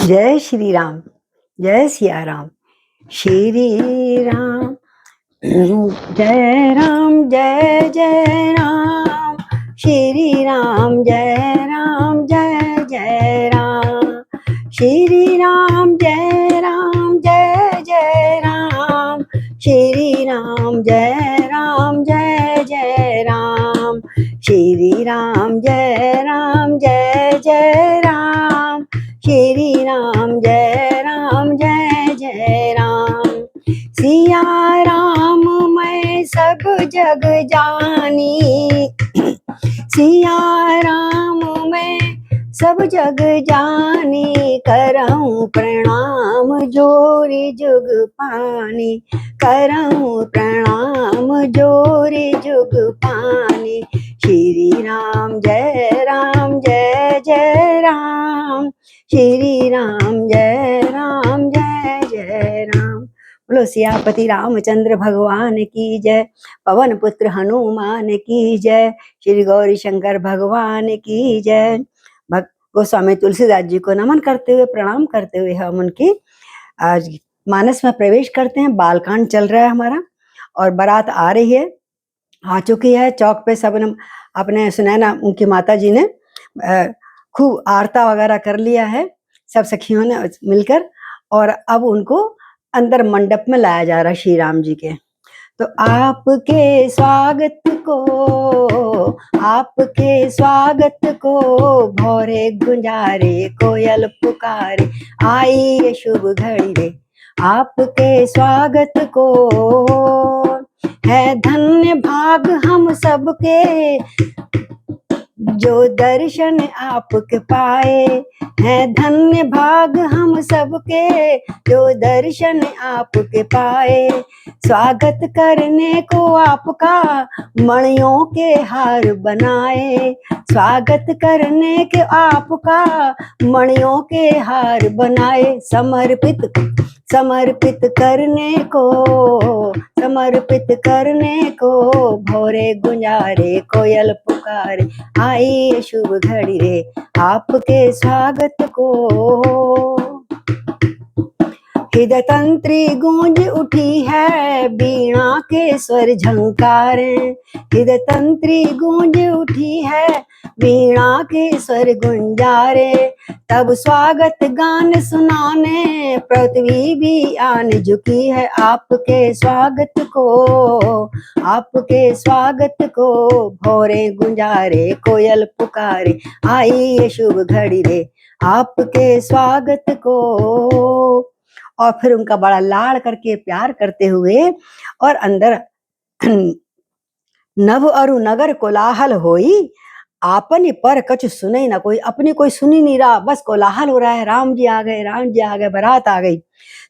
जय श्री राम, जय सिया राम। श्री राम जय राम, जय जय राम। श्री राम जय राम, जय जय राम। श्री राम जय राम, जय जय राम। श्री राम जय राम, जय जय राम। श्री राम जय राम, जय जय राम। श्री राम जय राम, जय जय राम। सिया राम मैं सब जग जानी, सिया राम मैं सब जग जानी। करऊं प्रणाम जोरी जुग पानी, करऊं प्रणाम जोरी जुग पानी। श्री राम जय राम, जय जय राम। श्री राम जय राम, जय जय राम। बोलो सियापति रामचंद्र भगवान की जय, पवन पुत्र हनुमान की जय, श्री गौरी शंकर भगवान की जय। भक्त गोस्वामी तुलसीदास जी को नमन करते हुए, प्रणाम करते हुए हम उनकी आज मानस में प्रवेश करते हैं। बालकांड चल रहा है हमारा और बारात आ रही है, आ चुकी है। चौक पे सब ने अपने सुनैना उनकी माता जी ने खूब आरता वगैरह कर लिया है, सब सखियों ने मिलकर, और अब उनको अंदर मंडप में लाया जा रहा है श्री राम जी के। तो आपके स्वागत को, आपके स्वागत को भोरे गुंजारे, कोयल पुकारे, आई ये शुभ घड़ी रे। आपके स्वागत को है धन्य भाग हम सबके, जो दर्शन आपके पाए हैं। धन्य भाग हम सबके, जो दर्शन आपके पाए। स्वागत करने को आपका मणियों के हार बनाए, स्वागत करने के आपका मणियों के हार बनाए। समर्पित करने को, समर्पित करने को भोरे गुंजारे, कोयल पुकारे, आई शुभ घड़ी रे। आपके स्वागत को हृदय तंत्री गूंज उठी है, बीणा के स्वर झंकारे। हृदय तंत्री गूंज उठी है, बीणा के स्वर गुंजारे। तब स्वागत गान सुनाने पृथ्वी भी आन झुकी है। आपके स्वागत को, आपके स्वागत को भोरे गुंजारे, कोयल पुकारे, आई ये शुभ घड़ी रे। आपके स्वागत को, और फिर उनका बड़ा लाड़ करके प्यार करते हुए और अंदर नभ अरु नगर कोलाहल होई, आपन पर कछु सुने ना कोई। अपनी कोई सुनी नहीं रहा, बस कोलाहल हो रहा है, राम जी आ गए, राम जी आ गए, बारात आ गई।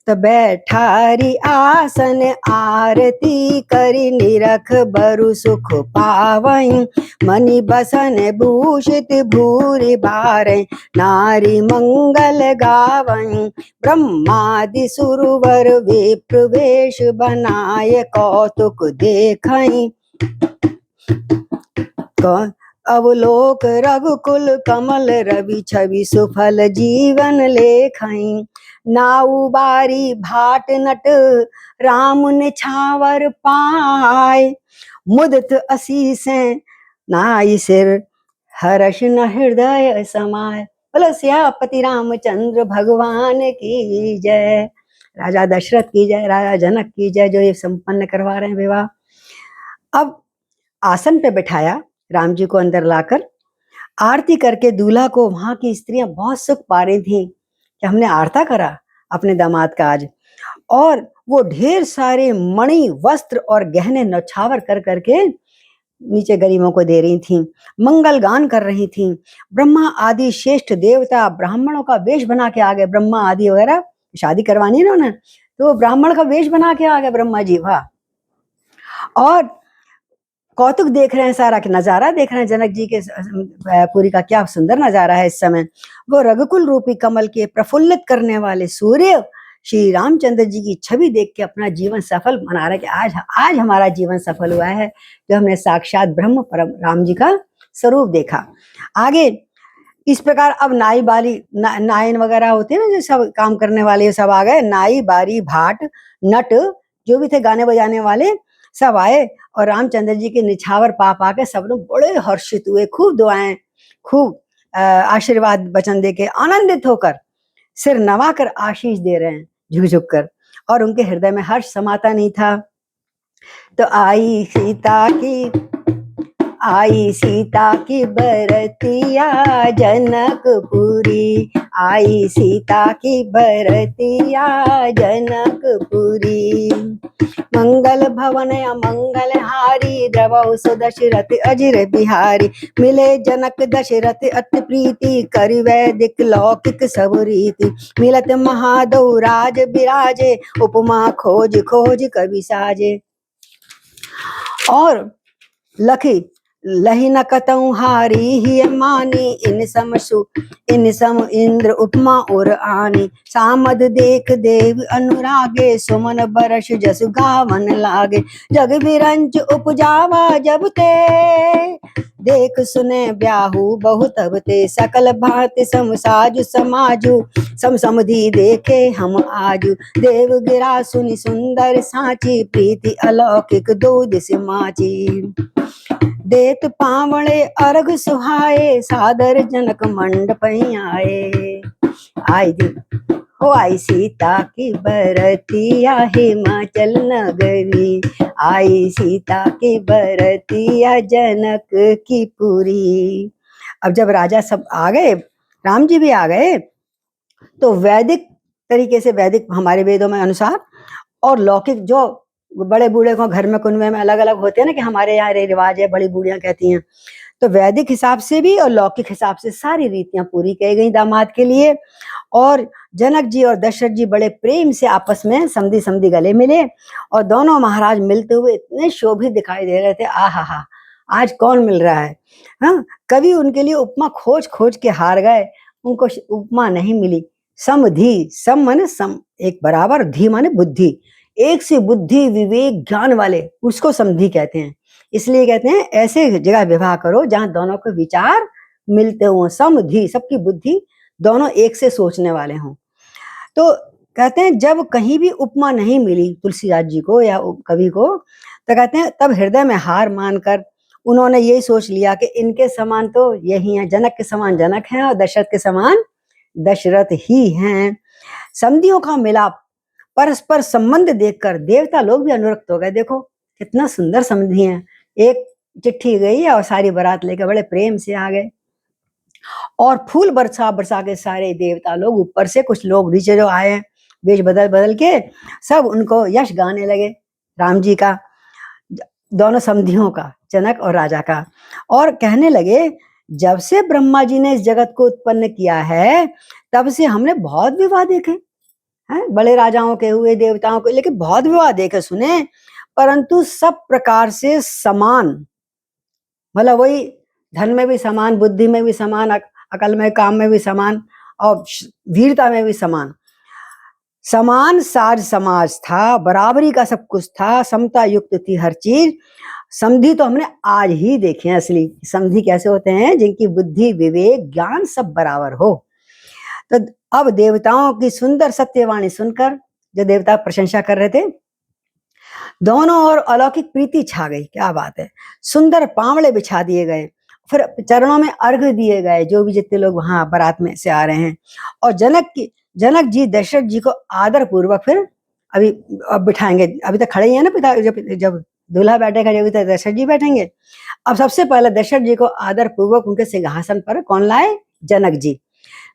तो बैठारी आसन आरती करी, निरख बरु सुख पावई। मणि बसन भूषित भूरि बारै, नारी मंगल गावई। ब्रह्मादि सुरवर विप्र वेश बनाय, कौतुक देखई। अवलोक रघुकुल कमल, रवि छवि सुफल जीवन लेखई। नाउ बारी भाट नट, राम निछावर पाय। मुदित असीसें नाई सिर, हर्ष न हृदय समाय। बोलो सियापति रामचंद्र भगवान की जय। राजा दशरथ की जय, राजा जनक की जय, जो ये संपन्न करवा रहे हैं विवाह। अब आसन पे बिठाया राम जी को, अंदर लाकर आरती करके दूल्हा को, वहां की स्त्रियां बहुत सुख पा रही थी कि हमने आरता करा अपने दामाद का आज। और वो ढेर सारे मणि वस्त्र और गहने नौछावर कर करके नीचे गरीबों को दे रही थी, मंगल गान कर रही थी। ब्रह्मा आदि श्रेष्ठ देवता ब्राह्मणों का वेश बना के आ गए। ब्रह्मा आदि वगैरह शादी करवानी है ना उन्हें, तो ब्राह्मण का वेश बना के आ गए ब्रह्मा जी, वाह। और कौतुक देख रहे हैं, सारा नजारा देख रहे हैं जनक जी के पुरी का, क्या सुंदर नजारा है इस समय। वो रघुकुल रूपी कमल के प्रफुल्लित करने वाले सूर्य श्री रामचंद्र जी की छवि देख के अपना जीवन सफल मना रहे कि आज हमारा जीवन सफल हुआ है, जो हमने साक्षात ब्रह्म परम राम जी का स्वरूप देखा। आगे इस प्रकार अब नाई बारी नायन वगैरह होते हैं ना, जो सब काम करने वाले सब आ गए, नाई बारी भाट नट जो भी थे गाने बजाने वाले सब आए, और रामचंद्र जी के निछावर पा पा के सब लोग बड़े हर्षित हुए, खूब दुआएं, खूब आशीर्वाद वचन देके आनंदित होकर सिर नवाकर आशीष दे रहे हैं झुक झुक कर, और उनके हृदय में हर्ष समाता नहीं था। तो आई सीता की बरतिया जनकपुरी, आई सीता की बरतिया जनकपुरी। मंगल भवन मंगल हारी, द्रवौ सो दशरथ अजिर बिहारी। मिले जनक दशरथ अति प्रीति, करि वैदिक लौकिक सब रीति। मिलत महादौ राज बिराजे, उपमा खोज खोज कवि साजे। और लखी लही न कतऊ हारी ही मानी, इन सम इंद्र उपमा और आनी। सामद देख देव अनुरागे, सुमन बरस जस गावन लागे। जग बिरंच उपजावा जब ते, देख सुने ब्याहु बहु तब ते। सकल भांति सम साजु समाजु, सम समधि देखे हम आजु। देव गिरा सुनि सुंदर साची, प्रीति अलौकिक दो दिस माची। देत पावणे अर्घ सुहाए, सादर जनक मंडप आए। आई दी हो आई सीता की बरतिया हिमाचल नगरी, आई सीता की बरतिया जनक की पुरी। अब जब राजा सब आ गए, राम जी भी आ गए, तो वैदिक तरीके से, वैदिक हमारे वेदों में अनुसार, और लौकिक जो बड़े बूढ़े को घर में कुनबे में अलग अलग होते हैं ना, कि हमारे यहाँ रिवाज है, बड़ी बूढ़ियां कहती हैं, तो वैदिक हिसाब से भी और लौकिक हिसाब से सारी रीतियां पूरी की गई दामाद के लिए। और जनक जी और दशरथ जी बड़े प्रेम से आपस में समधी समधी गले मिले, और दोनों महाराज मिलते हुए इतने शोभित दिखाई दे रहे थे। आहा, आज कौन मिल रहा है। हाँ, कभी उनके लिए उपमा खोज खोज के हार गए, उनको उपमा नहीं मिली। समधि, सम माने सम, एक बराबर, धी माने बुद्धि, एक से बुद्धि विवेक ज्ञान वाले, उसको समधि कहते हैं। इसलिए कहते हैं ऐसे जगह विवाह करो जहां दोनों के विचार मिलते हों, समधि, सबकी बुद्धि दोनों एक से सोचने वाले हों। तो कहते हैं जब कहीं भी उपमा नहीं मिली तुलसीदास जी को या कवि को, तो कहते हैं तब हृदय में हार मानकर उन्होंने यही सोच लिया कि इनके समान तो यही है, जनक के समान जनक हैं और दशरथ के समान दशरथ ही हैं। समधियों का मिलाप, परस्पर संबंध देखकर देवता लोग भी अनुरक्त हो गए। देखो कितना सुंदर समधी हैं। एक चिट्ठी गई और सारी बारात लेकर बड़े प्रेम से आ गए, और फूल बरसा बरसा के सारे देवता लोग ऊपर से, कुछ लोग नीचे जो आए वेश बदल बदल के, सब उनको यश गाने लगे राम जी का, दोनों समधियों का, जनक और राजा का। और कहने लगे जब से ब्रह्मा जी ने इस जगत को उत्पन्न किया है, तब से हमने बहुत विवाह देखे हैं, बड़े राजाओं के हुए, देवताओं के, लेकिन बहुत विवाह देखे सुने, परंतु सब प्रकार से समान, मतलब वही धन में भी समान, बुद्धि में भी समान, अकल में, काम में भी समान, और वीरता में भी समान, समान साज समाज था, बराबरी का सब कुछ था, समता युक्त थी हर चीज। समधी तो हमने आज ही देखे हैं असली समधी कैसे होते हैं, जिनकी बुद्धि विवेक ज्ञान सब बराबर हो। तो अब देवताओं की सुंदर सत्यवाणी सुनकर जो देवता प्रशंसा कर रहे थे, दोनों ओर अलौकिक प्रीति छा गई। क्या बात है। सुंदर पावड़े बिछा दिए गए, फिर चरणों में अर्घ दिए गए जो भी जितने लोग वहां बारात में से आ रहे हैं। और जनक जी दशरथ जी को आदर पूर्वक फिर अभी अब बिठाएंगे, अभी तक खड़े ही है ना पिता, जब दूल्हा बैठेगा जब तक दशरथ जी बैठेंगे। अब सबसे पहले दशरथ जी को आदर पूर्वक उनके सिंहासन पर कौन लाए, जनक जी।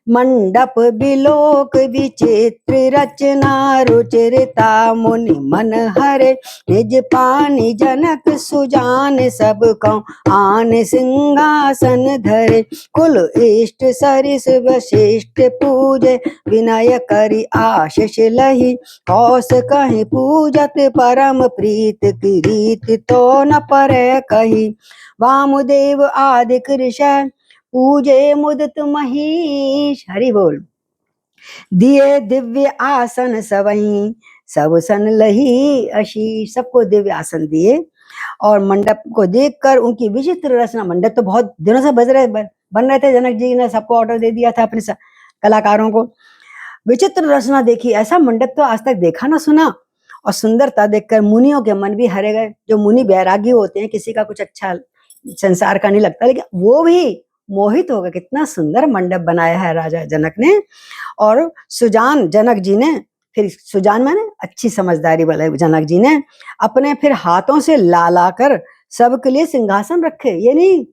मंडप बिलोक विचित्र रचना, रुचिरता मुनि मन हरे। निज पानी जनक सुजान, सब कौ आन सिंहासन धरे। कुल इष्ट सरिस वशिष्ठ पूजे, विनय करि आशीष लही। कौस कहीं पूजत परम प्रीत, की रीत तो न परे कही। वामदेव आदि कृष्ण, पूजे मुदित महीश। हरि बोल। दिए दिव्य आसन सवहीं, सब सन लही आशीष। सबको दिव्य आसन दिए, और मंडप को देखकर उनकी विचित्र रचना, मंडप तो बहुत दिनों से बज रहे बन रहे थे। जनक जी ने सबको ऑर्डर दे दिया था अपने कलाकारों को। विचित्र रचना देखी, ऐसा मंडप तो आज तक देखा ना सुना। और सुंदरता देखकर मुनियों के मन भी हरे गए। जो मुनि बैरागी होते हैं, किसी का कुछ अच्छा संसार का नहीं लगता, लेकिन वो भी मोहित हो गए। कितना सुंदर मंडप बनाया है राजा जनक ने। और सुजान जनक जी ने, फिर सुजान माने अच्छी समझदारी वाले जनक जी ने अपने फिर हाथों से ला ला कर सबके लिए सिंहासन रखे। ये नहीं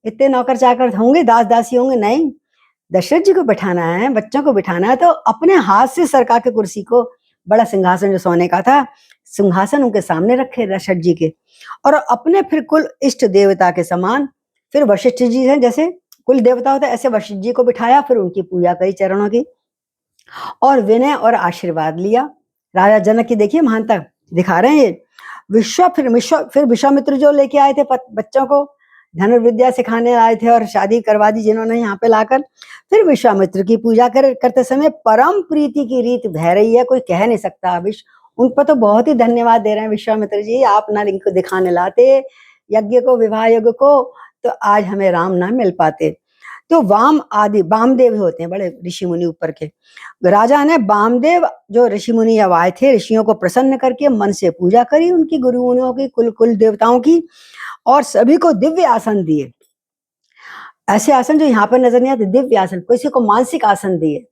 इतने नौकर चाकर होंगे, दास दासी होंगे, नहीं, दशरथ जी को बिठाना है, बच्चों को बिठाना है, तो अपने हाथ से सरका के कुर्सी को, बड़ा सिंहासन जो सोने का था, सिंहासन उनके सामने रखे दशरथ जी के। और अपने फिर कुल इष्ट देवता के समान, फिर वशिष्ठ जी हैं जैसे कुल देवता होता है, ऐसे वशिष्ठ जी को बिठाया, फिर उनकी पूजा करी चरणों की, और विनय और आशीर्वाद लिया। राजा जनक की देखिए महानता दिखा रहे हैं ये। फिर विश्वामित्र जो लेके आए थे बच्चों को धनुर्विद्या सिखाने आए थे और शादी करवा दी जिन्होंने यहाँ पे लाकर। फिर विश्वामित्र की पूजा करते समय परम प्रीति की रीत बह रही है, कोई कह नहीं सकता। उन पर तो बहुत ही धन्यवाद दे रहे हैं विश्वामित्र जी, आप ना इनको दिखाने लाते यज्ञ को, विवाह यज्ञ को, तो आज हमें राम ना मिल पाते। तो वामदेव होते हैं बड़े ऋषि मुनि ऊपर के। राजा ने वामदेव जो ऋषि मुनि अब आए थे, ऋषियों को प्रसन्न करके मन से पूजा करी उनकी, गुरु मुनियों की, कुल देवताओं की, और सभी को दिव्य आसन दिए। ऐसे आसन जो यहाँ पर नजर नहीं आते, दिव्य आसन, किसी को मानसिक आसन दिए।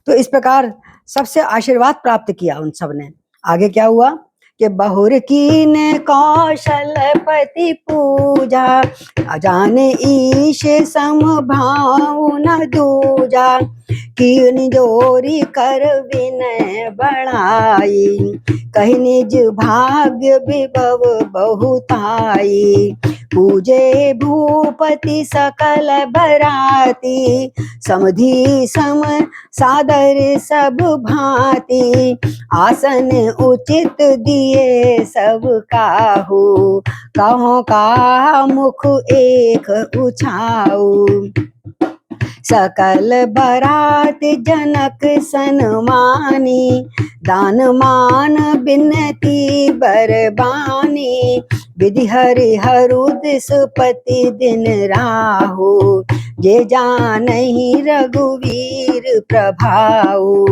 तो इस प्रकार सबसे आशीर्वाद प्राप्त किया उन सब ने। आगे क्या हुआ कि बहुर कीने कौशलपति पूजा, अजाने ईश सम भाव न दूजा, कीन जोरी कर विनय बढ़ाई, कही निज भाग्य विभव बहुताई, पूजे भूपति सकल बराती, समधि सम सादर सब भांति, आसन उचित दिए सब काहू, कहो का मुख एक उछाऊ, सकल बरात जनक सन्मानी, दान मान बिनती बरबानी, विधि हरि हरुद सुपति दिन राहु, जे जानहि रघुवीर प्रभाऊ,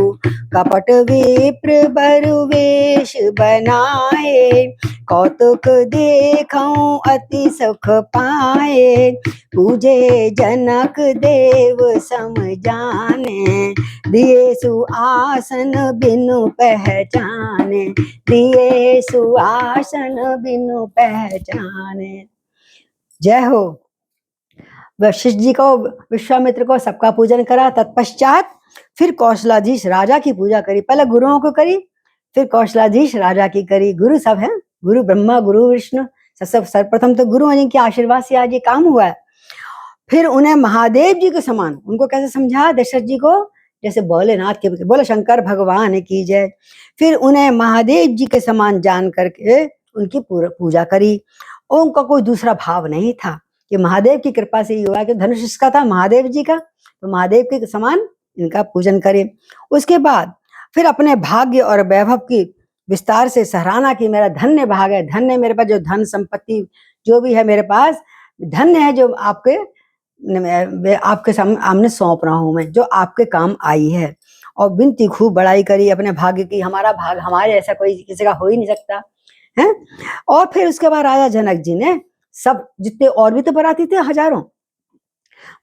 कपट विप्र बरुवेश बनाए, कौतुक देखऊं अति सुख पाए, पूजे जनक देव सम जाने, दिए सुआसन बिनु पहचाने, दिए सुआसन बिनु पहचाने। जय हो। वशिष्ठ जी को, विश्वामित्र को सबका पूजन करा। तत्पश्चात फिर कौशलाधीश राजा की पूजा करी। पहले गुरुओं को करी, फिर कौशलाधीश राजा की करी। गुरु सब है, गुरु ब्रह्मा गुरु विष्णु, सर्वप्रथम तो गुरु के आशीर्वाद से आज ये काम हुआ है। फिर उन्हें महादेव जी के समान, उनको कैसे समझा दशरथ जी को, जैसे भोलेनाथ के, बोले शंकर भगवान की जय। फिर उन्हें महादेव जी के समान जान करके उनकी पूजा करी। और उनका कोई दूसरा भाव नहीं था कि महादेव की कृपा से ही हुआ कि धनुष इसका था महादेव जी का, तो महादेव के समान इनका पूजन करें। उसके बाद फिर अपने भाग्य और वैभव की विस्तार से सराहना की, मेरा धन्य भाग है, धन्य मेरे पास जो धन संपत्ति जो भी है मेरे पास, धन्य है जो आपके सामने सौंप रहा हूं मैं, जो आपके काम आई है। और बिनती खूब बड़ाई करी अपने भाग्य की, हमारा भाग हमारे ऐसा कोई किसी का हो ही नहीं सकता है। और फिर उसके बाद राजा जनक जी ने सब जितने और भी तो बराती थे, हजारों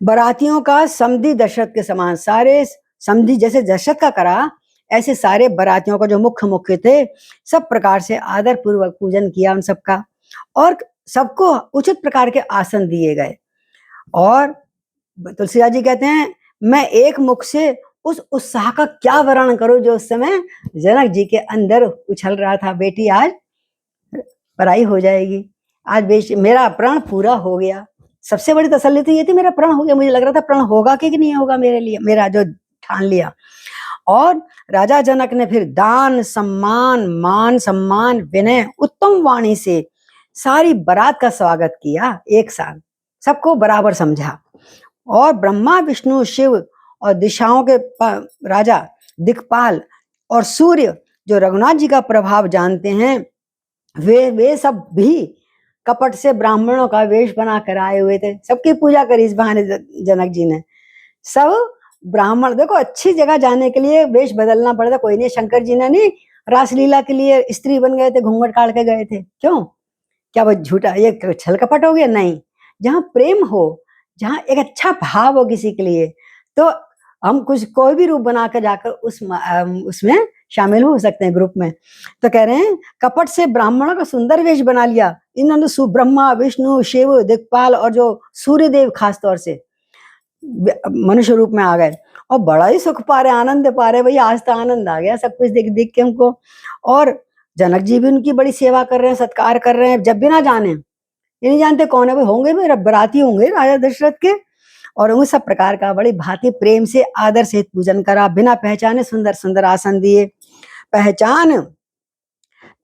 बरातियों का समधी दशरथ के समान, सारे समधी जैसे दशरथ का करा, ऐसे सारे बरातियों का जो मुख्य थे, सब प्रकार से आदर पूर्वक पूजन किया उन सबका, और सबको उचित प्रकार के आसन दिए गए। और तुलसीदास जी कहते हैं, मैं एक मुख से उस उत्साह का क्या वर्णन करूं जो उस समय जनक जी के अंदर उछल रहा था। बेटी आज पराई हो जाएगी, आज मेरा प्रण पूरा हो गया। सबसे बड़ी तसल्ली तो ये थी, मेरा प्रण हो गया। मुझे लग रहा था प्रण होगा कि नहीं होगा मेरे लिए, मेरा जो ठान लिया। और राजा जनक ने फिर दान सम्मान, मान सम्मान, विनय, उत्तम वाणी से सारी बारात का स्वागत किया। एक साथ सबको बराबर समझा। और ब्रह्मा विष्णु शिव और दिशाओं के राजा दिक्पाल और सूर्य जो रघुनाथ जी का प्रभाव जानते हैं, वे सब भी कपट से ब्राह्मणों का वेश बना कर आए हुए थे। सबकी पूजा करी इस बहाने जनक जी ने। सब ब्राह्मण, देखो अच्छी जगह जाने के लिए वेश बदलना पड़ता, कोई नहीं। शंकर जी ने नहीं रासलीला के लिए स्त्री बन गए थे, घूंघट काट के गए थे, क्यों? क्या वो झूठा, ये छल कपट हो गया? नहीं। जहाँ प्रेम हो, जहाँ एक अच्छा भाव हो किसी के लिए, तो हम कुछ कोई भी रूप बना कर जाकर उसमें शामिल हो सकते हैं, ग्रुप में। तो कह रहे हैं कपट से ब्राह्मणों का सुंदर वेश बना लिया इन्होंने। ब्रह्मा, विष्णु, शिव, दिक्पाल और जो सूर्य देव खास तौर से मनुष्य रूप में आ गए और बड़ा ही सुख पा रहे, आनंद पा रहे। भैया आज तो आनंद आ गया सब कुछ देख देख के हमको। और जनक जी भी उनकी बड़ी सेवा कर रहे हैं, सत्कार कर रहे हैं। जब भी ना जाने, ये नहीं जानते कौन है, भाई होंगे भी बराती होंगे राजा दशरथ के। और उन सब प्रकार का बड़ी भांति प्रेम से आदर सहित पूजन करा। बिना पहचाने सुंदर सुंदर आसन दिए।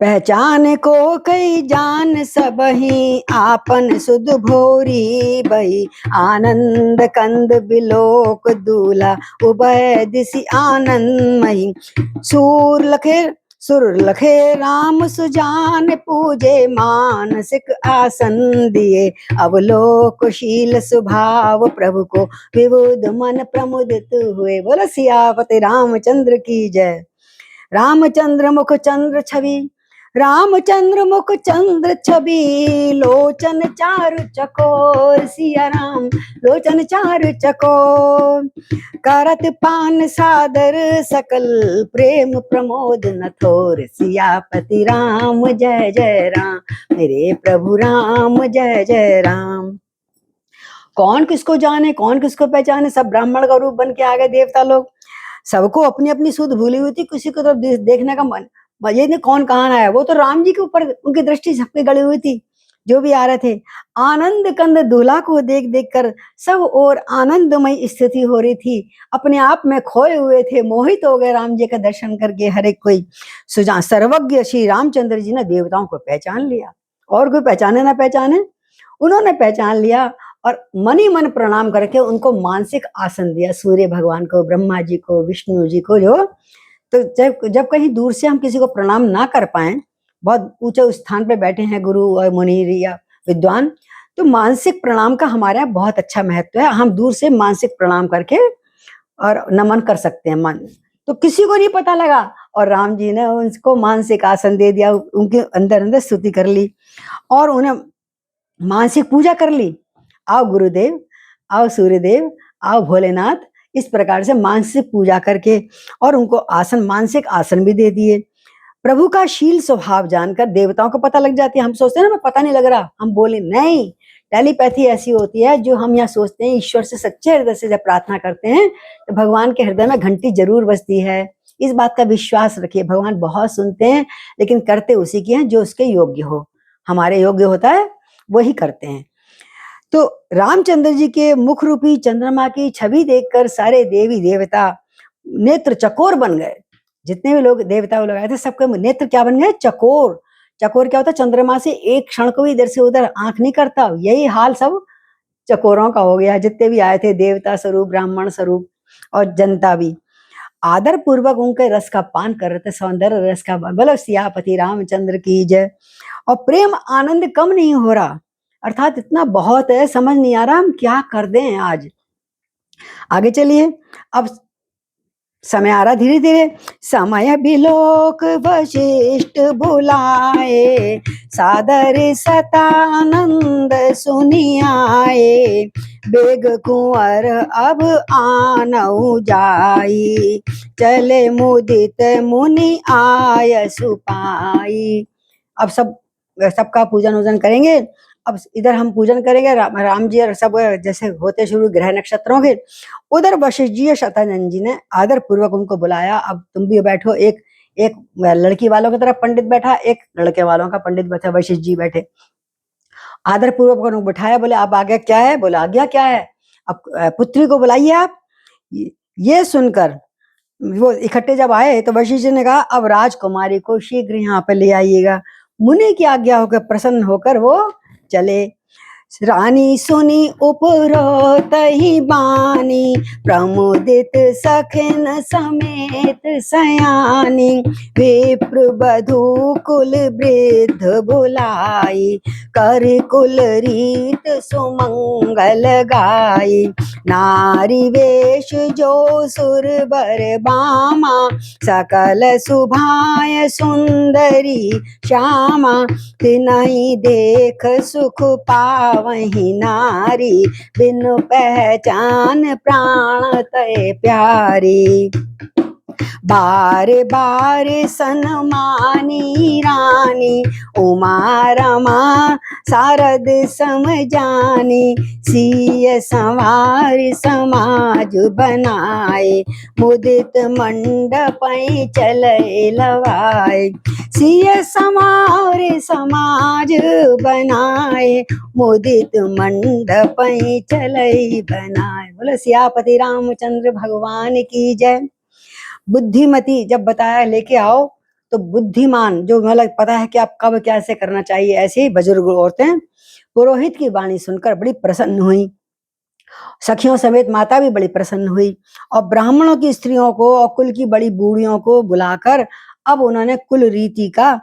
पहचान को कई जान सबही, आपन सुध भोरी बही। आनंद कंद बिलोक दूला, उभय दिशि आनंदमयी। सुर लखे राम सुजान, पूजे मानसिक आसन दिए। अवलोकशील स्वभाव प्रभु को, विबुध मन प्रमुदित हुए। बोलो सियापति रामचंद्र की जय। रामचंद्र मुख चंद्र छवि, रामचंद्र मुख चंद्र छवि। लोचन चारु चकोर, सिया राम लोचन चारु चकोर। करत पान सादर, सकल प्रेम प्रमोद न थोर। सियापति राम जय जय राम, मेरे प्रभु राम जय जय राम। कौन किसको जाने, कौन किसको पहचाने, सब ब्राह्मण का रूप बन के आ गए देवता लोग। सबको अपनी अपनी सुध भूली हुई थी, किसी को तो देखने का मन, ये नहीं कौन कहाँ आया। वो तो राम जी के ऊपर उनकी दृष्टि सबकी गड़ी हुई थी, जो भी आ रहे थे। आनंद कंद दूल्हा को देख देख कर सब और आनंदमय स्थिति हो रही थी। अपने आप में खोए हुए थे, मोहित हो गए राम जी का दर्शन करके हर एक कोई। सुजा सर्वज्ञ श्री रामचंद्र जी ने देवताओं को पहचान लिया, और कोई पहचाने ना पहचाने, उन्होंने पहचान लिया। और मन ही मन प्रणाम करके उनको मानसिक आसन दिया। सूर्य भगवान को, ब्रह्मा जी को, विष्णु जी को। जो तो जब कहीं दूर से हम किसी को प्रणाम ना कर पाए, बहुत ऊंचे स्थान पे बैठे हैं गुरु और मुनि या विद्वान, तो मानसिक प्रणाम का हमारे यहाँ बहुत अच्छा महत्व है। हम दूर से मानसिक प्रणाम करके और नमन कर सकते हैं मन। तो किसी को नहीं पता लगा, और राम जी ने उनको मानसिक आसन दे दिया, उनके अंदर अंदर स्तुति कर ली और उन्हें मानसिक पूजा कर ली। आओ गुरुदेव, आओ सूर्यदेव, आओ भोलेनाथ, इस प्रकार से मानसिक पूजा करके और उनको आसन, मानसिक आसन भी दे दिए। प्रभु का शील स्वभाव जानकर देवताओं को पता लग जाती है। हम सोचते हैं ना पता नहीं लग रहा, हम बोले नहीं। टेलीपैथी ऐसी होती है, जो हम यहाँ सोचते हैं ईश्वर से सच्चे हृदय से जब प्रार्थना करते हैं तो भगवान के हृदय में घंटी जरूर बजती है। इस बात का विश्वास रखिए। भगवान बहुत सुनते हैं, लेकिन करते उसी की हैं जो उसके योग्य हो। हमारे योग्य होता है वही करते हैं। तो रामचंद्र जी के मुख रूपी चंद्रमा की छवि देखकर सारे देवी देवता नेत्र चकोर बन गए। जितने भी लोग देवता लोग आए थे, सबके नेत्र क्या बन गए? चकोर। चकोर क्या होता है? चंद्रमा से एक क्षण को भी इधर से उधर आंख नहीं करता। यही हाल सब चकोरों का हो गया। जितने भी आए थे देवता स्वरूप, ब्राह्मण स्वरूप और जनता भी आदर पूर्वक उनके रस का पान कर रहे थे, सौंदर्य रस का। बोलो सियापति रामचंद्र की जय। और प्रेम आनंद कम नहीं हो रहा, अर्थात इतना बहुत है, समझ नहीं आ रहा हम क्या कर दें आज। आगे चलिए। अब समय आ रहा धीरे धीरे। समय बिलोक वशिष्ठ बुलाए, सादर सतानंद सुनियाए। बेग कुंवर अब आनऊ जाई, चले मुदित मुनि आय सुपाई। अब सबका पूजन वूजन करेंगे। अब इधर हम पूजन करेंगे राम जी और सब जैसे होते शुरू ग्रह नक्षत्रों के। उधर वशिष्ठ जी और शतानंद जी ने आदर पूर्वक उनको बुलाया। अब तुम भी बैठो। एक लड़की वालों की तरफ पंडित बैठा, एक लड़के वालों का पंडित बैठा। वशिष्ठ जी बैठे, आदर पूर्वक उनको बिठाया। बोले अब आज्ञा क्या है? बोला आज्ञा क्या है? अब पुत्री को बुलाइए आप। ये सुनकर वो इकट्ठे जब आए तो वशिष्ठ जी ने कहा अब राजकुमारी को शीघ्र यहाँ पे ले आइएगा। मुनि की आज्ञा होकर प्रसन्न होकर वो चले। रानी सुनी उपरोत ही बानी, प्रमुदित सखन समेत सयानी। विप्र वधू कुल वृद्ध बुलाई, कर कुल रीत सुमंगल गाई। नारी वेश जो सुर बर बामा, सकल सुभाय सुंदरी श्यामा। तिनहि देख सुख पावहि नारी, बिनु पहचान प्राण तय प्यारी। बार बार सन्मानी रानी, उमा रमा शारद समझानी। सिय संवार समाज बनाए, मुदित मंडप चले लवाए। सिय संवार समाज बनाए, मुदित मंडप चले बनाए। बोलो सियापति रामचंद्र भगवान की जय। बुद्धिमती जब बताया लेके आओ, तो बुद्धिमान जो मतलब पता है कि आप कब कैसे करना चाहिए, ऐसे ही बुजुर्ग औरतें पुरोहित की वाणी सुनकर बड़ी प्रसन्न हुई। सखियों समेत माता भी बड़ी प्रसन्न हुई, और ब्राह्मणों की स्त्रियों को और कुल की बड़ी बूढ़ियों को बुलाकर अब उन्होंने कुल रीति का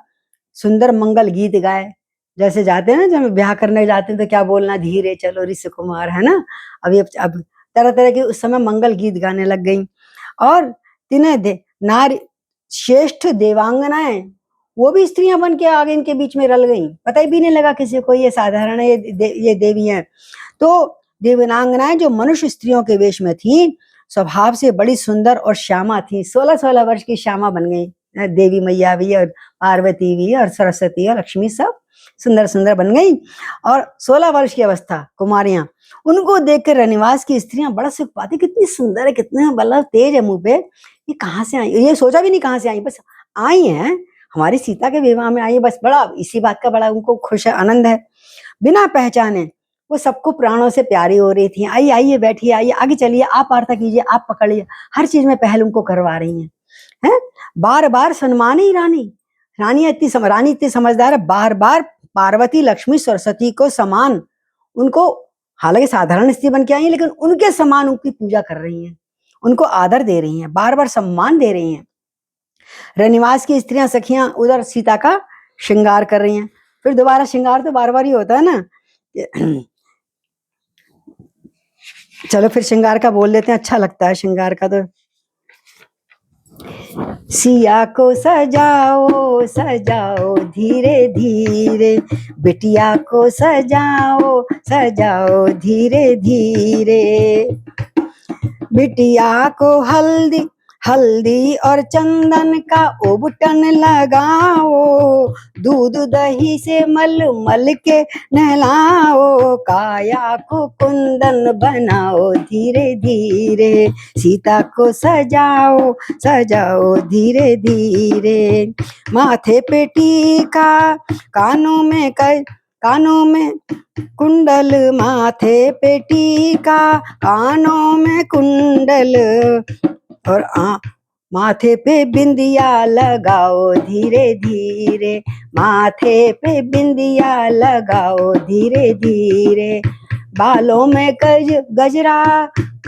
सुंदर मंगल गीत गाए। जैसे जाते हैं ना, जब ब्याह करने जाते हैं तो क्या बोलना, धीरे चलो ऋषि कुमार, है ना। अब तरह तरह के उस समय मंगल गीत गाने लग गई। और तिन्हें नारी श्रेष्ठ देवांगनाएं, वो भी स्त्रियां बन के आगे इनके बीच में रल गई। पता ही भी नहीं लगा किसी को ये साधारण है, ये देवी हैं। तो देवनांगनाएं जो मनुष्य स्त्रियों के वेश में थी, स्वभाव से बड़ी सुंदर और श्यामा थी। 16-16 वर्ष की श्यामा बन गई। देवी मैया भी और पार्वती भी और सरस्वती और लक्ष्मी सब सुंदर सुंदर बन गई। और 16 वर्ष की अवस्था कुमारियां, उनको देखकर रनिवास की स्त्रियां बड़ा सुख पाती, कितनी सुंदर है, कितने बल्लभ तेज है मुंह पे, ये कहाँ से आई, ये सोचा भी नहीं कहाँ से आई, बस आई हैं, हमारी सीता के विवाह में आई है, बस बड़ा इसी बात का बड़ा उनको खुश है, आनंद है। बिना पहचाने वो सबको प्राणों से प्यारी हो रही थी। आइए आइए बैठिए, आइए आगे चलिए, आप वार्ता कीजिए, आप पकड़िए, हर चीज में पहल उनको करवा रही हैं। बार बार सम्मान ही रानी, रानी इतनी समझदार है, बार बार पार्वती लक्ष्मी सरस्वती को समान, उनको हालांकि साधारण स्त्री बन के आई है, लेकिन उनके समान उनकी पूजा कर रही हैं, उनको आदर दे रही हैं, बार बार सम्मान दे रही हैं। रनिवास की स्त्रियां सखियां उधर सीता का श्रृंगार कर रही हैं। फिर दोबारा श्रृंगार तो बार बार ही होता है ना। चलो फिर श्रृंगार का बोल देते हैं, अच्छा लगता है श्रृंगार का। तो सिया को सजाओ सजाओ धीरे धीरे, बिटिया को सजाओ सजाओ धीरे धीरे। बिटिया को हल्दी हल्दी और चंदन का उबटन लगाओ, दूध दही से मल मल के नहलाओ, काया को कुंदन बनाओ धीरे धीरे। सीता को सजाओ सजाओ धीरे धीरे। माथे पे टीका, कानों में कुंडल, माथे पे टीका, कानों में कुंडल, और माथे पे बिंदिया लगाओ धीरे धीरे। माथे पे बिंदिया लगाओ धीरे धीरे। बालों में गजरा,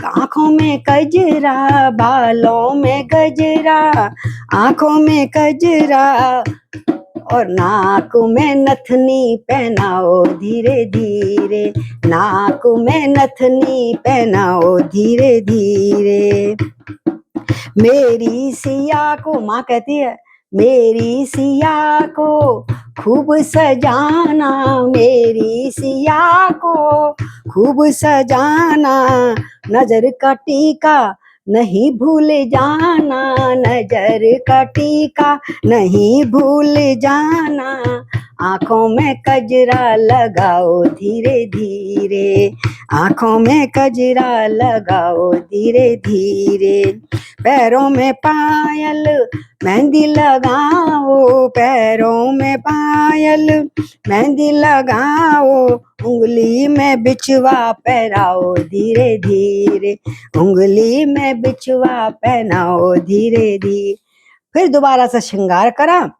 आंखों में गजरा, बालों में गजरा, आंखों में गजरा, और नाक में नथनी पहनाओ धीरे धीरे। नाक में नथनी पहनाओ धीरे धीरे। मेरी सिया को, माँ कहती है, मेरी सिया को खूब सजाना, मेरी सिया को खूब सजाना, नजर का टीका नहीं भूल जाना, नजर का टीका नहीं भूल जाना। आंखों में कजरा लगाओ धीरे धीरे, आंखों में कजरा लगाओ धीरे धीरे। पैरों में पायल मेहंदी लगाओ, पैरों में पायल मेहंदी लगाओ, उंगली में बिछुआ पहनाओ धीरे धीरे, उंगली में बिछुआ पहनाओ धीरे धीरे। फिर दोबारा से श्रृंगार करा,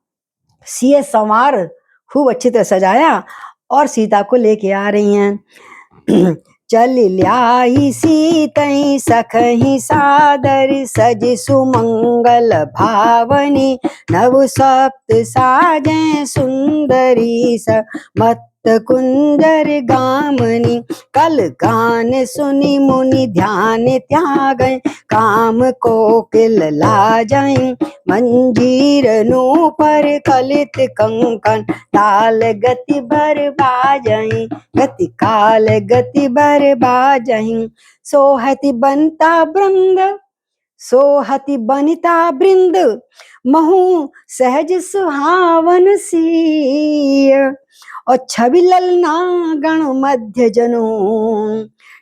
सिए संवार खूब अच्छी तरह सजाया, और सीता को लेके आ रही हैं। चल ल्याई सीतई सखहि सादर सज सुमंगल भावनी नव सप्त साजें सुंदरी स मत कुंजर गामनी कल गान सुनि मुनि ध्यान त्यागै काम कोकिल लाजै मंजीर नूपर कलित कंकन ताल गति बर बाजै गति काल गति बर बाजहि सोहति बनता वृंद सोहति बनिता वृंद महु सहज सुहावन सीय और छवि ललना गण मध्य जनो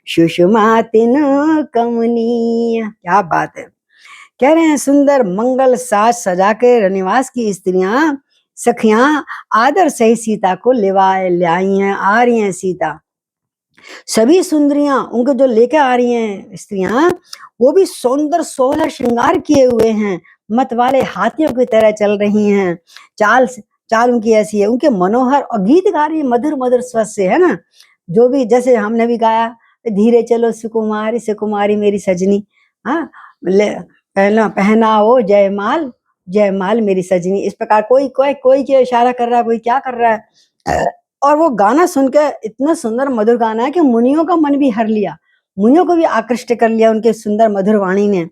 सुषमा तिन कमनीय। क्या बात है। कह रहे हैं सुंदर मंगल साज सजा के निवास की स्त्रियां सखियां आदर सही सीता को लिवाए लाई हैं, आ रही हैं सीता। सभी सुंदरियां उनको जो लेकर आ रही हैं स्त्रियां वो भी सौंदर्य सोलह श्रृंगार किए हुए हैं, मत वाले हाथियों की तरह चल रही हैं। चाल चाल उनकी ऐसी है, उनके मनोहर और गीत गा रही है मधुर मधुर स्वर से, है ना। जो भी जैसे हमने भी गाया, धीरे चलो सुकुमारी सुकुमारी मेरी सजनी, हाँ पहनाओ जयमाल मेरी सजनी। इस प्रकार कोई कोई कोई क्या इशारा कर रहा है, कोई क्या कर रहा है। और वो गाना सुनकर इतना सुंदर मधुर गाना है कि मुनियों का मन भी हर लिया, मुनियों को भी आकृष्ट कर लिया उनके सुंदर मधुर वाणी ने।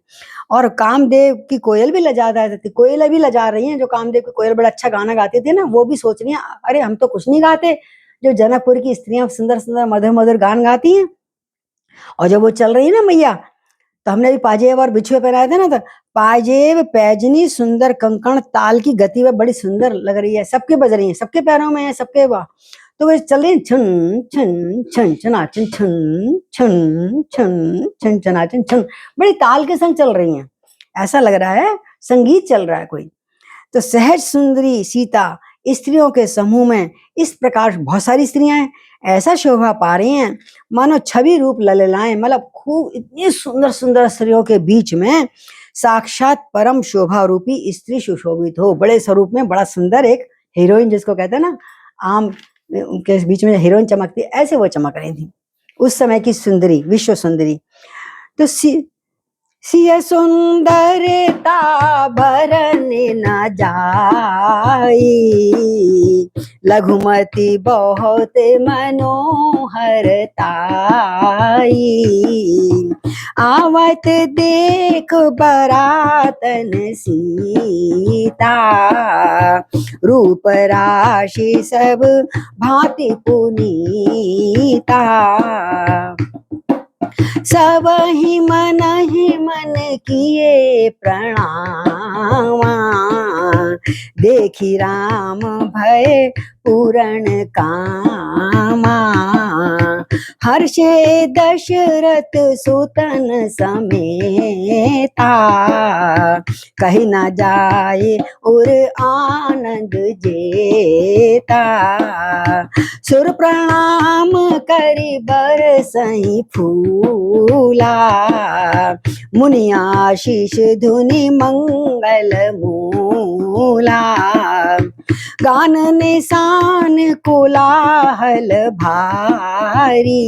और कामदेव की कोयल भी लजा जाती, कोयल भी लजा रही हैं। जो कामदेव की कोयल बड़ा अच्छा गाना गाती थी ना, वो भी सोच रही हैं अरे हम तो कुछ नहीं गाते, जो जनकपुर की स्त्रियां सुंदर सुंदर मधुर मधुर गान गाती हैं। और जब वो चल रही है ना मैया, तो हमने भी पाजेब और बिछुए पहनाए थे ना, तो पाजेब पैजनी सुंदर कंकण ताल की गति में बड़ी सुंदर लग रही है, सबके बज रही है, सबके पैरों में है, सबके वाह। तो वे चल रही छन छन छन छनाचन छन छन छन छन छनाचन छन, बड़ी ताल के संग चल रही हैं, ऐसा लग रहा है संगीत चल रहा है कोई। तो सहज सुंदरी सीता स्त्रियों के समूह में इस प्रकार बहुत सारी स्त्रियां हैं, ऐसा शोभा पा रही हैं मानो छवि रूप लललाएं, मतलब खूब इतनी सुंदर सुंदर स्त्रियों के बीच में साक्षात परम शोभा रूपी स्त्री सुशोभित हो, बड़े स्वरूप में बड़ा सुंदर एक हीरोइन जिसको कहते हैं ना, आम उनके बीच में हीरोइन चमकती, ऐसे वो चमक रही थी उस समय की सुंदरी, विश्व सुंदरी। तो सिय सुंदरता भरन न जाई लघुमती बहुत मनोहरताई आवत देख बरातन सीता रूप राशि सब भांति पुनीता सब ही मन किए प्रणामा देखी राम भय पूरण कामा हर्षे दशरथ सुतन समेता कहीं न जाए और आनंद जेता सुर प्रणाम करी बरसई फूला मुनि आशीष धुनि मंगल मूला गान निशान कोलाहल भारी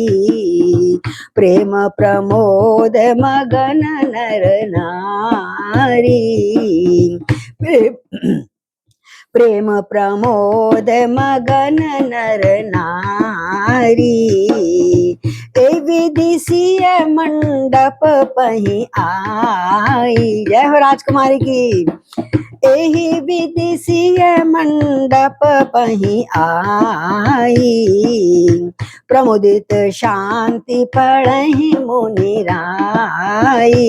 प्रेम प्रमोद मगन नर नारी प्रेम प्रमोद मगन नर नारी ए विधि सिय मंडप पही आई। जय हो राजकुमारी की। एहि विधि सिय मंडप पही आई प्रमुदित शांति पढ़हि मुनि राई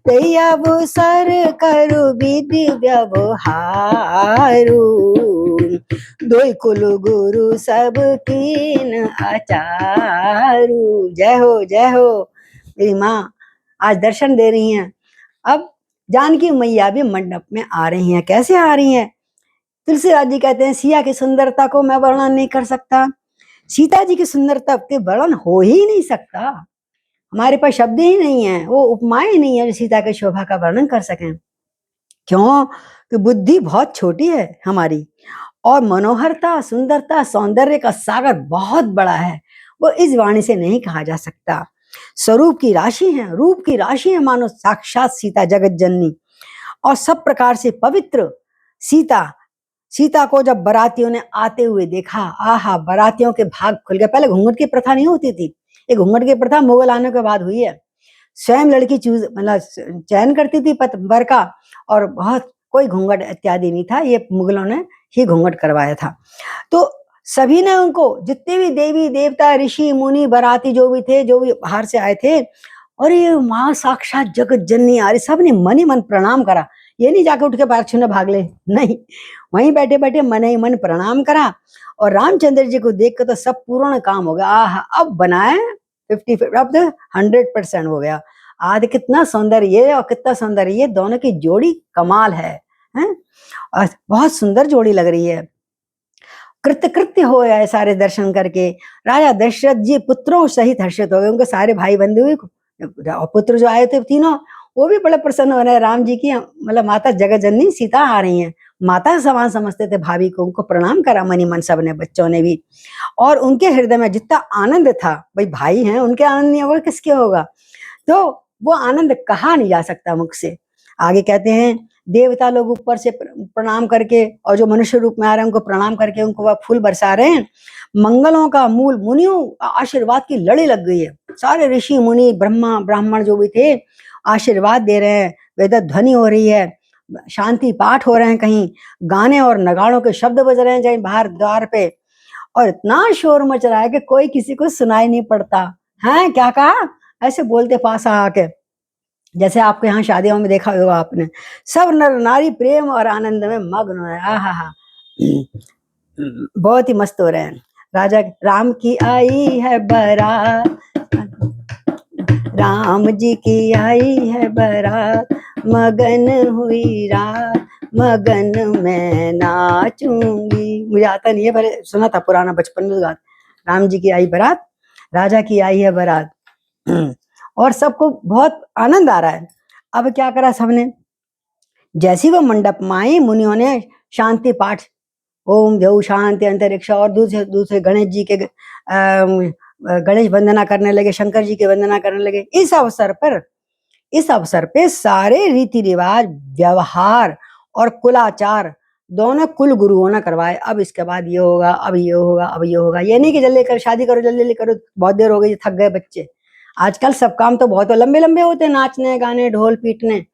ते अवसर करु विधि व्यवहारू दोई कुल गुरु सब कीन आचारू। जय हो मेरी माँ आज दर्शन दे रही हैं। अब जानकी मैया भी मंडप में आ रही हैं। कैसे आ रही हैं? तुलसीदास जी कहते हैं सिया की सुंदरता को मैं वर्णन नहीं कर सकता, सीता जी की सुंदरता के वर्णन हो ही नहीं सकता, हमारे पास शब्द ही नहीं है, वो उपमाएं नहीं है जो सीता के शोभा का वर्णन कर सकें। क्यों कि बुद्धि बहुत छोटी है हमारी और मनोहरता, सुंदरता, सौंदर्य का सागर बहुत बड़ा है, वो इस वाणी से नहीं कहा जा सकता। स्वरूप की राशि है, रूप की राशि है, मानो साक्षात सीता जगत जननी और सब प्रकार से पवित्र सीता। सीता को जब बारातियों ने आते हुए देखा, आहा, बारातियों के भाग खुल गए। पहले घूंघट की प्रथा नहीं होती थी, ये घूंघट की प्रथा मुगल आने के बाद हुई है। स्वयं लड़की चूज मतलब चयन करती थी वर का, और बहुत कोई घूंघट इत्यादि नहीं था, ये मुगलों ने ही घूंघट करवाया था। तो सभी ने उनको, जितने भी देवी देवता ऋषि मुनि बाराती जो भी थे, जो भी बाहर से आए थे, और ये माँ साक्षात जगत जननी आ रही, सब ने मन ही मन प्रणाम करा। ये नहीं जाके उठ के पैर छूने भाग ले, नहीं, वहीं बैठे बैठे मन ही मन प्रणाम करा। और रामचंद्र जी को देख कर तो सब पूर्ण काम हो गया। आह, अब बनाए 50, अब तो 100% हो गया। आज कितना सौंदर्य ये और कितना सौंदर्य ये, दोनों की जोड़ी कमाल है, हैं? और बहुत सुंदर जोड़ी लग रही है। कृत्य कृत्य हो गए सारे दर्शन करके। राजा दशरथ जी पुत्रों सहित हर्षित हो गए, उनके सारे भाई बंधु पुत्र जो आए थे तीनों, वो भी बड़े प्रसन्न हो रहे हैं। राम जी की मतलब माता जगत जननी सीता आ रही हैं, माता समान समझते थे भाभी को, उनको प्रणाम करा मनी मन सबने, बच्चों ने भी। और उनके हृदय में जितना आनंद था, भाई भाई हैं, उनके आनंद नहीं होगा किसके होगा। तो वो आनंद कहा नहीं जा सकता मुख से। आगे कहते हैं, देवता लोग ऊपर से प्रणाम करके, और जो मनुष्य रूप में आ रहे हैं उनको प्रणाम करके उनको वह फूल बरसा रहे हैं। मंगलों का मूल मुनियों आशीर्वाद की लड़ी लग गई है। सारे ऋषि मुनि ब्रह्मा ब्राह्मण जो भी थे आशीर्वाद दे रहे हैं, वेद ध्वनि हो रही है, शांति पाठ हो रहे हैं, कहीं गाने और नगाड़ों के शब्द बज रहे हैं कहीं बाहर द्वार पे, और इतना शोर मच रहा है कि कोई किसी को सुनाई नहीं पड़ता है। क्या कहा, ऐसे बोलते पास आके, जैसे आपके यहाँ शादियों में देखा होगा आपने, सब नर नारी प्रेम और आनंद में मग्न है। आहा हा, बहुत ही मस्त हो रहे हैं। राजा राम की आई है बारात, राम जी की आई है बारात, मगन हुई रात, मगन में नाचूंगी। मुझे आता नहीं है पर सुना था पुराना बचपन में गात, राम जी की आई बारात, राजा की आई है बारात, और सबको बहुत आनंद आ रहा है। अब क्या करा सबने, जैसी वो मंडप माई, मुनियों ने शांति पाठ, ओम देव शांति अंतरिक्ष, और दूसरे दूसरे गणेश जी के गणेश वंदना करने लगे, शंकर जी की वंदना करने लगे। इस अवसर पे सारे रीति रिवाज, व्यवहार और कुलाचार दोनों कुल गुरुओं ने करवाए। अब इसके बाद ये होगा, अब ये होगा, अब ये होगा। ये नहीं कि जल्दी कर शादी करो, जल्दी जल्दी करो, बहुत देर हो गई, थक गए बच्चे। आजकल सब काम तो बहुत लंबे लंबे होते हैं, नाचने गाने ढोल पीटने,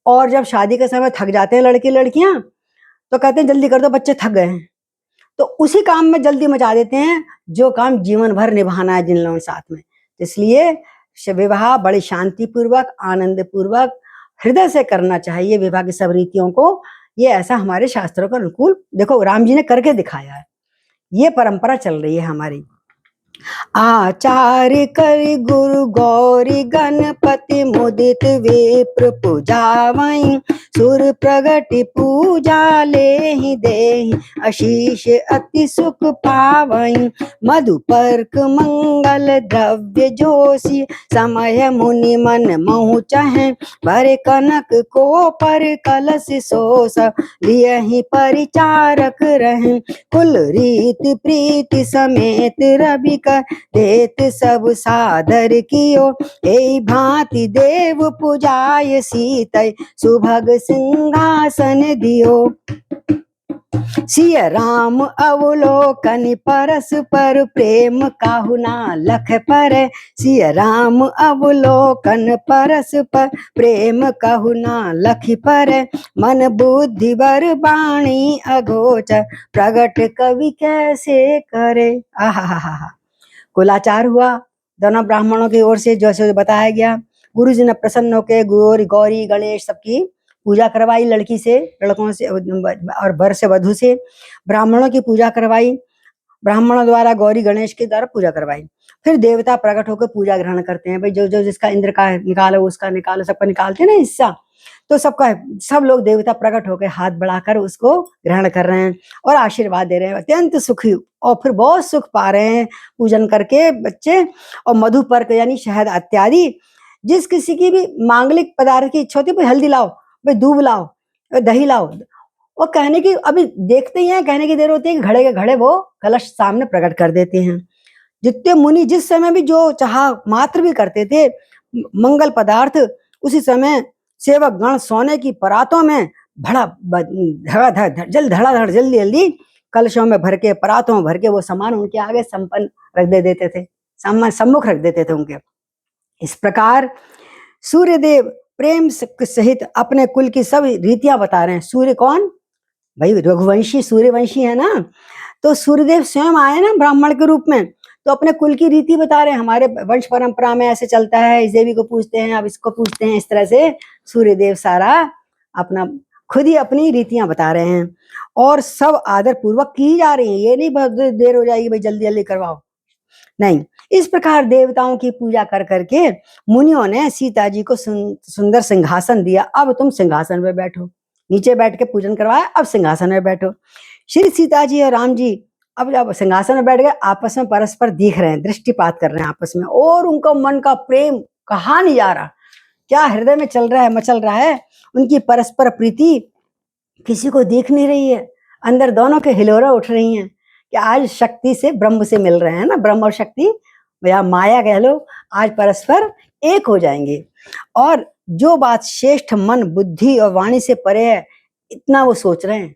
और जब शादी के समय थक जाते हैं लड़के लड़कियां, तो कहते हैं जल्दी कर दो, बच्चे थक गए हैं। तो उसी काम में जल्दी मचा देते हैं जो काम जीवन भर निभाना है जिन लोगों के साथ में। इसलिए विवाह बड़ी शांति पूर्वक, आनंद पूर्वक, हृदय से करना चाहिए विवाह की सब रीतियों को। ये ऐसा हमारे शास्त्रों का अनुकूल, देखो राम जी ने करके दिखाया है, ये परंपरा चल रही है हमारी। आचार कर गुरु गौरी गणपति मुदित विप्र पूजावई, सुर प्रगट पूजा ले ही दे, आशीष अति सुख पावई, मधुपर्क मंगल द्रव्य जोशी, समय मुनि मन महु चाहे, भरे कनक को पर कलश सोस, लिए ही परिचारक रहे, कुल रीति प्रीति समेत रवि कर देत सब सादर कियो, ए भांति देव पूजाय सीतय, सुभग सिंहासन दियो। सिय राम अवलोकन परस्पर प्रेम काहू ना लख पर, सिय राम अवलोकन परस्पर प्रेम काहू ना लख पर, मन बुद्धि वर वाणी अगोचर, प्रगट कवि कैसे करे। आहा, कुलाचार हुआ दोनों ब्राह्मणों की ओर से, जैसे बताया गया। गुरु जी ने प्रसन्न होकर गौरी गौरी गणेश सबकी पूजा करवाई, लड़की से, लड़कों से और वर से वधु से ब्राह्मणों की पूजा करवाई, ब्राह्मणों द्वारा गौरी गणेश के द्वारा पूजा करवाई। फिर देवता प्रकट होकर पूजा ग्रहण करते हैं। भाई जो जो जिसका इंद्र का निकालो, उसका निकालो, सबका निकालते हैं ना हिस्सा, तो सबका सब लोग देवता प्रकट होकर हाथ बढ़ाकर उसको ग्रहण कर रहे हैं और आशीर्वाद दे रहे हैं। अत्यंत सुखी और फिर बहुत सुख पा रहे हैं पूजन करके बच्चे। और मधुपर्क यानी शहद इत्यादि, जिस किसी की भी मांगलिक पदार्थ की इच्छा होती है, भाई हल्दी लाओ, भाई दूध लाओ, दही लाओ, वो कहने की अभी देखते ही हैं, कहने की देर होती है कि घड़े के घड़े वो कलश सामने प्रकट कर देते हैं। जितने मुनि जिस समय भी जो चाहा मात्र भी करते थे मंगल पदार्थ, उसी समय सेवक गण सोने की परातों में भड़ा धड़ाधड़ जल्दी धड़ाधड़ जल्दी जल्दी कलशों में भर के, परातों में भर के वो सामान उनके आगे संपन्न रख देते थे, सम्मुख रख देते थे उनके। इस प्रकार सूर्यदेव प्रेम सहित अपने कुल की सब रीतियां बता रहे हैं। सूर्य कौन? भाई रघुवंशी सूर्यवंशी है ना, तो सूर्यदेव स्वयं आए ना ब्राह्मण के रूप में, तो अपने कुल की रीति बता रहे हैं। हमारे वंश परंपरा में ऐसे चलता है, इस देवी को पूजते हैं, अब इसको पूजते हैं, इस तरह से सूर्यदेव सारा अपना खुद ही अपनी रीतियां बता रहे हैं और सब आदर पूर्वक की जा रही हैं। ये नहीं बहुत देर हो जाएगी भाई जल्दी जल्दी करवाओ, नहीं। इस प्रकार देवताओं की पूजा कर करके मुनियों ने सीता जी को सुंदर सिंहासन दिया। अब तुम सिंहासन में बैठो, नीचे बैठ के पूजन करवाया, अब सिंहासन में बैठो। श्री सीता जी और राम जी अब जब सिंहासन में बैठ गए, आपस में परस्पर दिख रहे हैं, दृष्टिपात कर रहे हैं आपस में, और उनका मन का प्रेम कहा नहीं जा रहा, क्या हृदय में चल रहा है, मचल रहा है। उनकी परस्पर प्रीति किसी को दिख नहीं रही है, अंदर दोनों के हिलोरा उठ रही हैं कि आज शक्ति से ब्रह्म से मिल रहे हैं ना, ब्रह्म और शक्ति या माया कह लो, आज परस्पर एक हो जाएंगे। और जो बात श्रेष्ठ मन बुद्धि और वाणी से परे है, इतना वो सोच रहे हैं,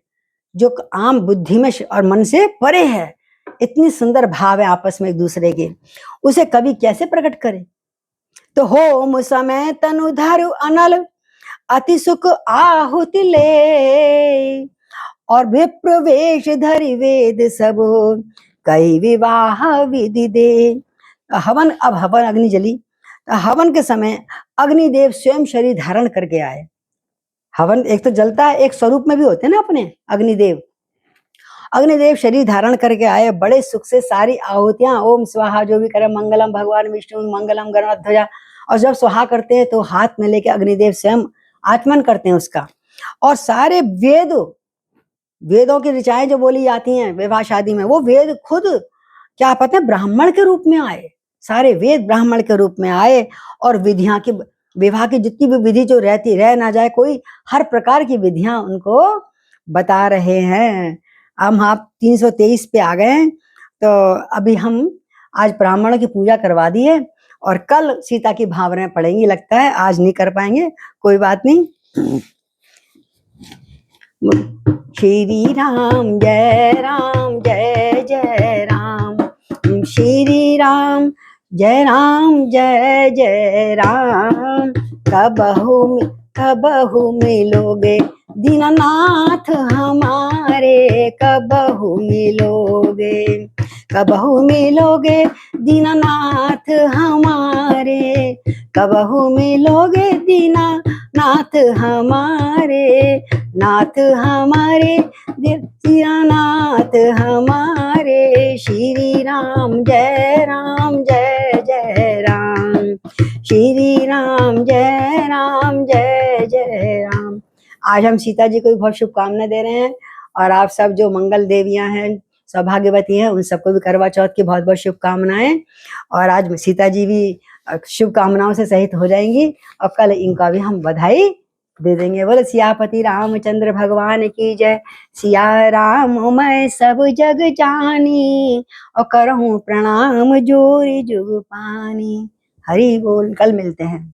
जो आम बुद्धि में और मन से परे है, इतनी सुंदर भाव है आपस में एक दूसरे के, उसे कवि कैसे प्रकट करे। तो होम समय तनु धरु अनल अति सुख आहुति ले, और विप्रवेश धरि वेद सब कई विवाह विधि दे। हवन, अब हवन अग्नि जली, हवन के समय अग्निदेव स्वयं शरीर धारण करके आए। हवन एक तो जलता है, एक स्वरूप में भी होते हैं ना अपने अग्निदेव। अग्निदेव शरीर धारण करके आए, बड़े सुख से सारी आहुतियां ओम स्वाहा जो भी करे, मंगलम भगवान विष्णु मंगलम गणध्वजा, और जब स्वाहा करते हैं तो हाथ में लेके अग्निदेव स्वयं आचमन करते हैं उसका। और सारे वेदों की ऋचाएं जो बोली जाती हैं विवाह शादी में, वो वेद खुद क्या पता है ब्राह्मण के रूप में आए, सारे वेद ब्राह्मण के रूप में आए। और विधियां की, विवाह की जितनी भी विधि जो रहती रह ना जाए कोई, हर प्रकार की विधियां उनको बता रहे हैं। हम आप 323 पे आ गए, तो अभी हम आज ब्राह्मणों की पूजा करवा दी है और कल सीता की भावनाएं पड़ेंगी, लगता है आज नहीं कर पाएंगे, कोई बात नहीं। श्री राम जय राम जय जय राम, श्री राम जय जय राम। कबहु मिलोगे दीननाथ हमारे, कबहु मिलोगे, कबहु मिलोगे दीननाथ हमारे, कबहु मिलोगे दीननाथ हमारे, नाथ हमारे दीननाथ हमारे। श्री राम जय जय राम, श्री राम जय जय राम। आज हम सीता जी को भी बहुत शुभकामनाएं दे रहे हैं, और आप सब जो मंगल देवियां हैं, सौभाग्यवती हैं, उन सबको भी करवा चौथ की बहुत बहुत शुभकामनाएं। और आज सीता जी भी शुभकामनाओं से सहित हो जाएंगी, और कल इनका भी हम बधाई दे देंगे। बोले सियापति रामचंद्र भगवान की जय। सिया राम मैं सब जग जानी, और करहूं प्रणाम जोरी जुग पानी। हरि बोल। कल मिलते हैं।